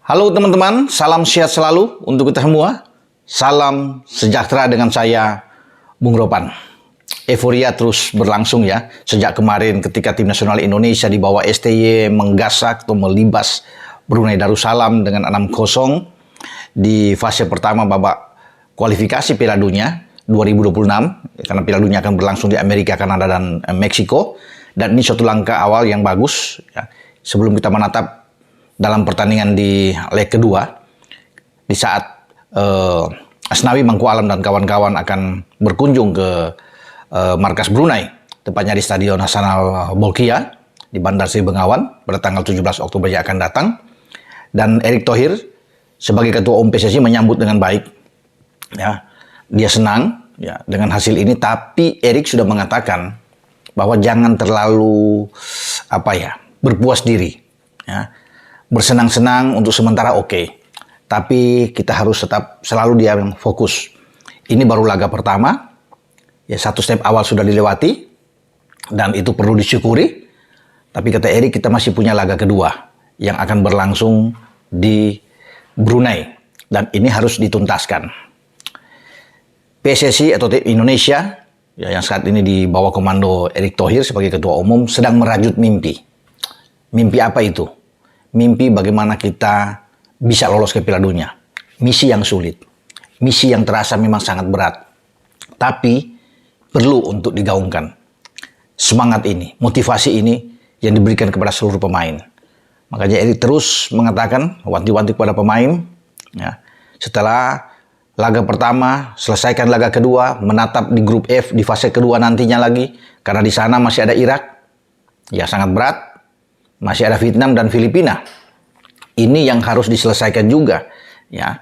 Halo teman-teman, salam sehat selalu untuk kita semua. Salam sejahtera dengan saya, Bung Ropan. Euforia terus berlangsung ya, sejak kemarin ketika tim nasional Indonesia di bawah STY menggasak atau melibas Brunei Darussalam dengan 6-0 di fase pertama babak kualifikasi Piala Dunia 2026, karena Piala Dunia akan berlangsung di Amerika, Kanada, dan Meksiko. Dan ini suatu langkah awal yang bagus ya, sebelum kita menatap dalam pertandingan di leg kedua, di saat Asnawi Mangku Alam dan kawan-kawan akan berkunjung ke markas Brunei, tepatnya di Stadion Hassanal Bolkiah di Bandar Seri Begawan pada tanggal 17 Oktober yang akan datang. Dan Erick Thohir sebagai Ketua Umum PSSI menyambut dengan baik. Ya, dia senang ya dengan hasil ini, tapi Erick sudah mengatakan bahwa jangan terlalu berpuas diri. Ya. Bersenang-senang untuk sementara oke. Tapi kita harus tetap selalu dia yang fokus. Ini baru laga pertama. Ya, satu step awal sudah dilewati dan itu perlu disyukuri. Tapi kata Erick, kita masih punya laga kedua yang akan berlangsung di Brunei dan ini harus dituntaskan. PSSI atau tim Indonesia ya, yang saat ini di bawah komando Erick Thohir sebagai ketua umum sedang merajut mimpi. Mimpi apa itu? Mimpi bagaimana kita bisa lolos ke Piala Dunia. Misi yang sulit. Misi yang terasa memang sangat berat. Tapi perlu untuk digaungkan. Semangat ini, motivasi ini yang diberikan kepada seluruh pemain. Makanya Erick terus mengatakan, wanti-wanti kepada pemain, ya, setelah laga pertama, selesaikan laga kedua, menatap di grup F di fase kedua nantinya lagi, karena di sana masih ada Irak, ya sangat berat, masih ada Vietnam dan Filipina. Ini yang harus diselesaikan juga, ya.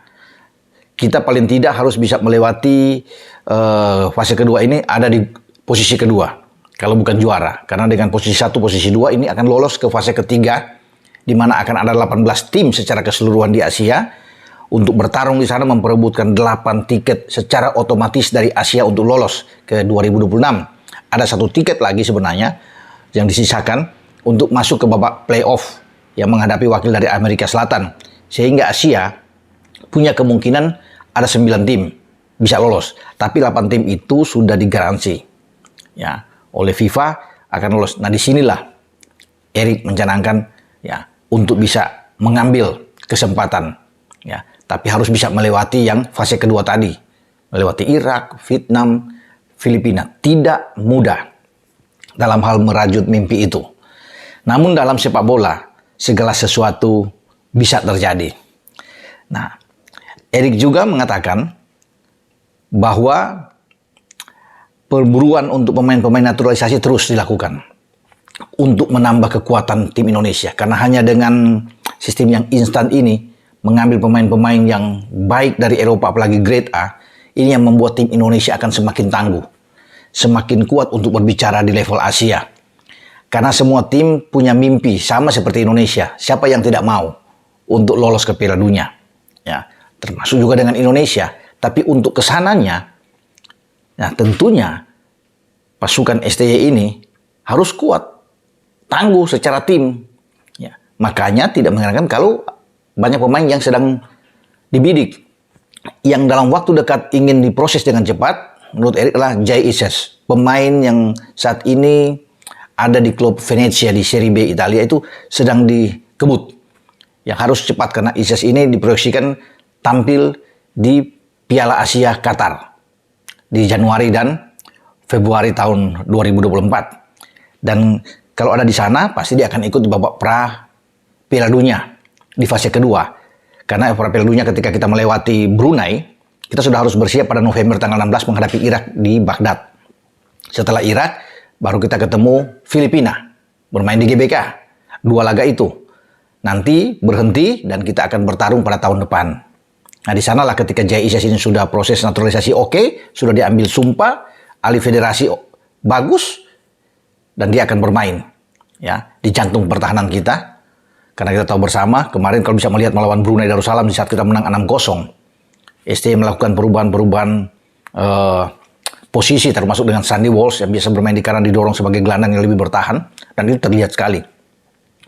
Kita paling tidak harus bisa melewati fase kedua ini ada di posisi kedua, kalau bukan juara. Karena dengan posisi 1, posisi 2 ini akan lolos ke fase ketiga, di mana akan ada 18 tim secara keseluruhan di Asia, untuk bertarung di sana memperebutkan 8 tiket secara otomatis dari Asia untuk lolos ke 2026. Ada 1 tiket lagi sebenarnya yang disisakan untuk masuk ke babak playoff yang menghadapi wakil dari Amerika Selatan. Sehingga Asia punya kemungkinan ada 9 tim bisa lolos. Tapi 8 tim itu sudah digaransi ya oleh FIFA akan lolos. Nah, disinilah Erick mencanangkan ya untuk bisa mengambil kesempatan ya. Tapi harus bisa melewati yang fase kedua tadi. Melewati Irak, Vietnam, Filipina. Tidak mudah dalam hal merajut mimpi itu. Namun dalam sepak bola, segala sesuatu bisa terjadi. Nah, Erick juga mengatakan bahwa perburuan untuk pemain-pemain naturalisasi terus dilakukan untuk menambah kekuatan tim Indonesia. Karena hanya dengan sistem yang instan ini, mengambil pemain-pemain yang baik dari Eropa, apalagi grade A, ini yang membuat tim Indonesia akan semakin tangguh, semakin kuat untuk berbicara di level Asia. Karena semua tim punya mimpi sama seperti Indonesia. Siapa yang tidak mau untuk lolos ke Piala Dunia? Ya, termasuk juga dengan Indonesia. Tapi untuk kesananya, nah tentunya pasukan STY ini harus kuat, tangguh secara tim. Ya, makanya tidak mengherankan kalau banyak pemain yang sedang dibidik, yang dalam waktu dekat ingin diproses dengan cepat. Menurut Erick adalah Jay Ises, pemain yang saat ini ada di klub Venezia di Serie B Italia, itu sedang dikebut. Yang harus cepat karena Ises ini diproyeksikan tampil di Piala Asia Qatar di Januari dan Februari tahun 2024. Dan kalau ada di sana pasti dia akan ikut di babak pra Piala Dunia di fase kedua. Karena pra Piala Dunia ketika kita melewati Brunei, kita sudah harus bersiap pada November tanggal 16 menghadapi Irak di Baghdad. Setelah Irak, baru kita ketemu Filipina, bermain di GBK. 2 laga itu. Nanti berhenti dan kita akan bertarung pada tahun depan. Nah, di sanalah ketika JIS ini sudah proses naturalisasi oke, sudah diambil sumpah, ahli federasi bagus, dan dia akan bermain ya di jantung pertahanan kita. Karena kita tahu bersama, kemarin kalau bisa melihat melawan Brunei Darussalam di saat kita menang 6-0, STY melakukan perubahan-perubahan posisi, termasuk dengan Sandy Walsh yang biasa bermain di kanan didorong sebagai gelandang yang lebih bertahan, dan itu terlihat sekali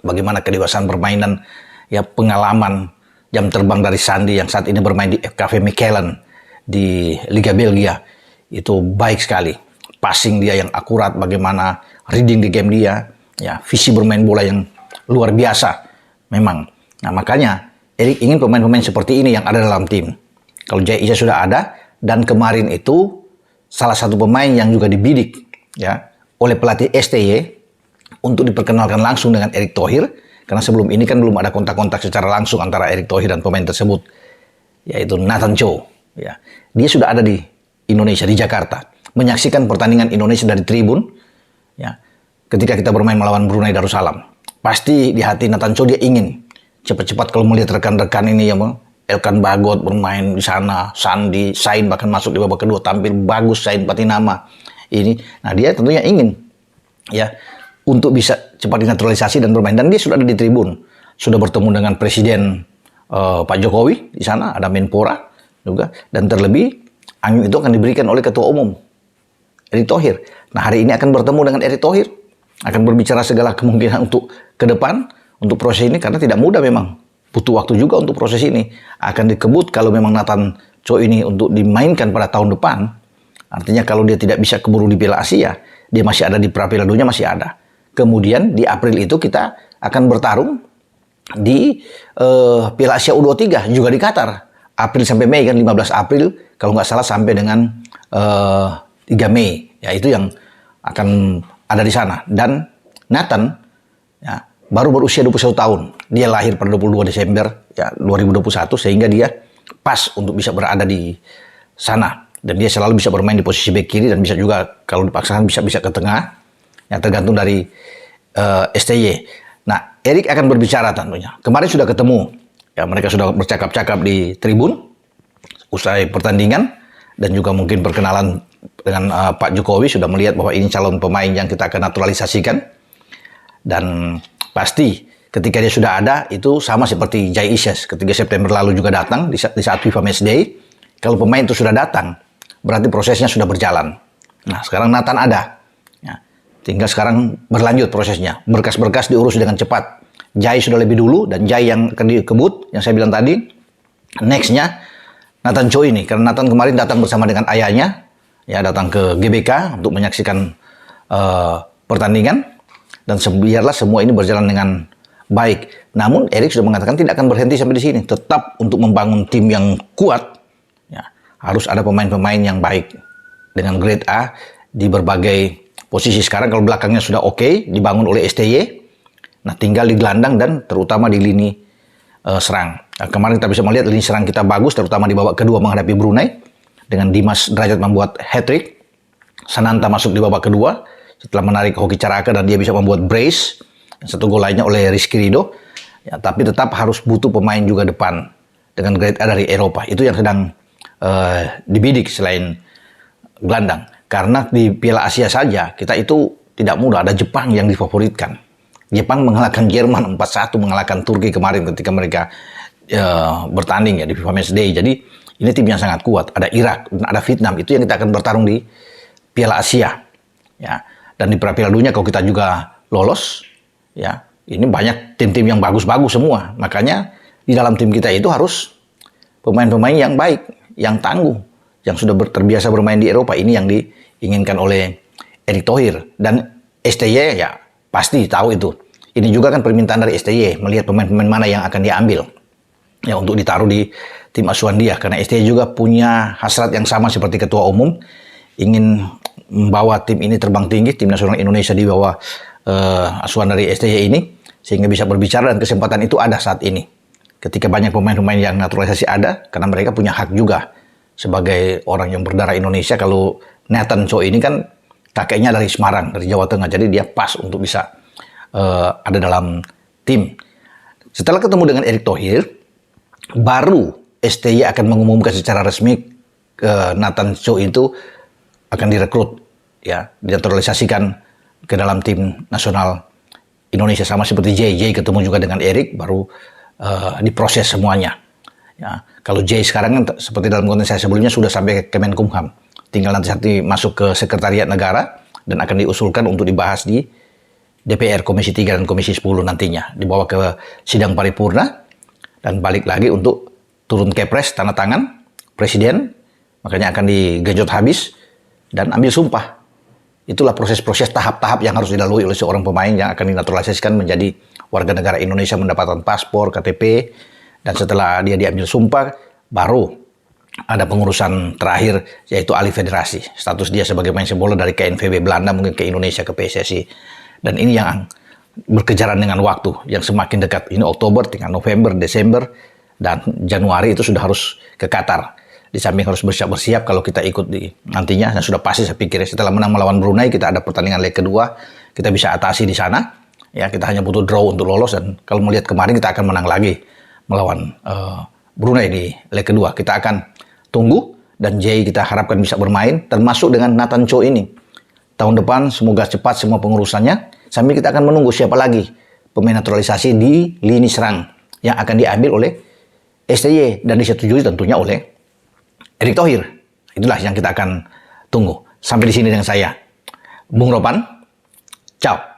bagaimana kedewasaan permainan ya, pengalaman jam terbang dari Sandi yang saat ini bermain di FKV Mechelen di Liga Belgia itu baik sekali. Passing dia yang akurat, bagaimana reading di game dia, ya visi bermain bola yang luar biasa memang. Nah makanya Erik ingin pemain-pemain seperti ini yang ada dalam tim. Kalau Jay Isa sudah ada, dan kemarin itu salah satu pemain yang juga dibidik ya oleh pelatih STY untuk diperkenalkan langsung dengan Erick Thohir, karena sebelum ini kan belum ada kontak-kontak secara langsung antara Erick Thohir dan pemain tersebut, yaitu Nathan Chow. Ya, dia sudah ada di Indonesia, di Jakarta, menyaksikan pertandingan Indonesia dari tribun. Ya, ketika kita bermain melawan Brunei Darussalam, pasti di hati Nathan Chow dia ingin cepat-cepat kalau melihat rekan-rekan ini ya, Elkan Bagot bermain di sana, Sandi, Sain bahkan masuk di babak kedua tampil bagus, Sain Patinama ini. Nah dia tentunya ingin ya untuk bisa cepat dinaturalisasi dan bermain, dan dia sudah ada di tribun, sudah bertemu dengan Presiden Pak Jokowi di sana, ada Menpora juga, dan terlebih angin itu akan diberikan oleh Ketua Umum Erick Thohir. Nah hari ini akan bertemu dengan Erick Thohir, akan berbicara segala kemungkinan untuk ke depan untuk proses ini, karena tidak mudah memang, butuh waktu juga untuk proses ini. Akan dikebut kalau memang Nathan Chow ini untuk dimainkan pada tahun depan, artinya kalau dia tidak bisa keburu di Piala Asia, dia masih ada di Piala Dunia, masih ada. Kemudian di April itu kita akan bertarung di Piala Asia U23 juga di Qatar. April sampai Mei kan, 15 April kalau nggak salah sampai dengan 3 Mei. Ya itu yang akan ada di sana. Dan Nathan ya, baru berusia 21 tahun. Dia lahir pada 22 Desember ya 2021, sehingga dia pas untuk bisa berada di sana. Dan dia selalu bisa bermain di posisi bek kiri, dan bisa juga kalau dipaksakan bisa ke tengah. Ya tergantung dari STY. Nah, Erik akan berbicara tentunya. Kemarin sudah ketemu. Ya, mereka sudah bercakap-cakap di tribun usai pertandingan, dan juga mungkin perkenalan dengan Pak Jokowi, sudah melihat bahwa ini calon pemain yang kita akan naturalisasikan. Dan pasti ketika dia sudah ada, itu sama seperti Jay Isyes ketika September lalu juga datang di saat FIFA Match Day. Kalau pemain itu sudah datang, berarti prosesnya sudah berjalan. Nah, sekarang Nathan ada. Ya, tinggal sekarang berlanjut prosesnya. Berkas-berkas diurus dengan cepat. Jay sudah lebih dulu, dan Jay yang akan dikebut, yang saya bilang tadi. Next-nya Nathan Chow ini, karena Nathan kemarin datang bersama dengan ayahnya, ya datang ke GBK untuk menyaksikan pertandingan, dan biarlah semua ini berjalan dengan baik. Namun Erik sudah mengatakan tidak akan berhenti sampai di sini, tetap untuk membangun tim yang kuat, ya harus ada pemain-pemain yang baik dengan grade A di berbagai posisi. Sekarang kalau belakangnya sudah oke, dibangun oleh STY, nah tinggal di gelandang dan terutama di lini serang. Nah, kemarin kita bisa melihat lini serang kita bagus, terutama di babak kedua menghadapi Brunei, dengan Dimas Derajat membuat hat-trick, Sananta masuk di babak kedua setelah menarik Hoki Caraka, dan dia bisa membuat brace, satu gol lainnya oleh Rizky Ridho. Ya, tapi tetap harus butuh pemain juga depan dengan grade A dari Eropa. Itu yang sedang dibidik selain gelandang. Karena di Piala Asia saja kita itu tidak mudah, ada Jepang yang difavoritkan. Jepang mengalahkan Jerman 4-1, mengalahkan Turki kemarin ketika mereka bertanding ya di FIFA Match Day. Jadi ini tim yang sangat kuat. Ada Irak dan ada Vietnam, itu yang kita akan bertarung di Piala Asia. Ya, dan di Piala Dunia kalau kita juga lolos, ya ini banyak tim-tim yang bagus-bagus semua. Makanya di dalam tim kita itu harus pemain-pemain yang baik, yang tangguh, yang sudah terbiasa bermain di Eropa. Ini yang diinginkan oleh Erick Thohir. Dan STY ya pasti tahu itu. Ini juga kan permintaan dari STY, melihat pemain-pemain mana yang akan diambil ya untuk ditaruh di tim asuhan dia. Karena STY juga punya hasrat yang sama seperti Ketua Umum, ingin membawa tim ini terbang tinggi, tim nasional Indonesia di bawah asuhan dari STY ini, sehingga bisa berbicara, dan kesempatan itu ada saat ini. Ketika banyak pemain-pemain yang naturalisasi ada, karena mereka punya hak juga sebagai orang yang berdarah Indonesia. Kalau Nathan Chow ini kan kakeknya dari Semarang, dari Jawa Tengah, jadi dia pas untuk bisa ada dalam tim. Setelah ketemu dengan Erick Thohir, baru STY akan mengumumkan secara resmi Nathan Chow itu akan direkrut, ya, dinaturalisasikan ke dalam tim nasional Indonesia, sama seperti Jay ketemu juga dengan Erick, baru diproses semuanya. Ya, kalau Jay sekarang kan seperti dalam konten saya sebelumnya sudah sampai ke Kemenkumham, tinggal nanti masuk ke Sekretariat Negara dan akan diusulkan untuk dibahas di DPR Komisi 3 dan Komisi 10 nantinya, dibawa ke sidang paripurna, dan balik lagi untuk turun kepres tanda tangan presiden, makanya akan digejot habis dan ambil sumpah. Itulah proses-proses tahap-tahap yang harus dilalui oleh seorang pemain yang akan dinaturalisasikan menjadi warga negara Indonesia, mendapatkan paspor, KTP, dan setelah dia diambil sumpah, baru ada pengurusan terakhir, yaitu alih federasi. Status dia sebagai pemain sepak bola dari KNVB Belanda mungkin ke Indonesia, ke PSSI. Dan ini yang berkejaran dengan waktu yang semakin dekat. Ini Oktober, tinggal November, Desember, dan Januari itu sudah harus ke Qatar. Di samping harus bersiap-bersiap kalau kita ikut di nantinya, dan sudah pasti saya pikir setelah menang melawan Brunei, kita ada pertandingan leg kedua, kita bisa atasi di sana. Ya, kita hanya butuh draw untuk lolos, dan kalau melihat kemarin kita akan menang lagi melawan Brunei di leg kedua. Kita akan tunggu, dan Jay kita harapkan bisa bermain, termasuk dengan Nathan Cho ini. Tahun depan semoga cepat semua pengurusannya, sambil kita akan menunggu siapa lagi pemain naturalisasi di lini serang yang akan diambil oleh STY dan disetujui tentunya oleh Erick Thohir. Itulah yang kita akan tunggu. Sampai di sini dengan saya, Bung Ropan. Ciao.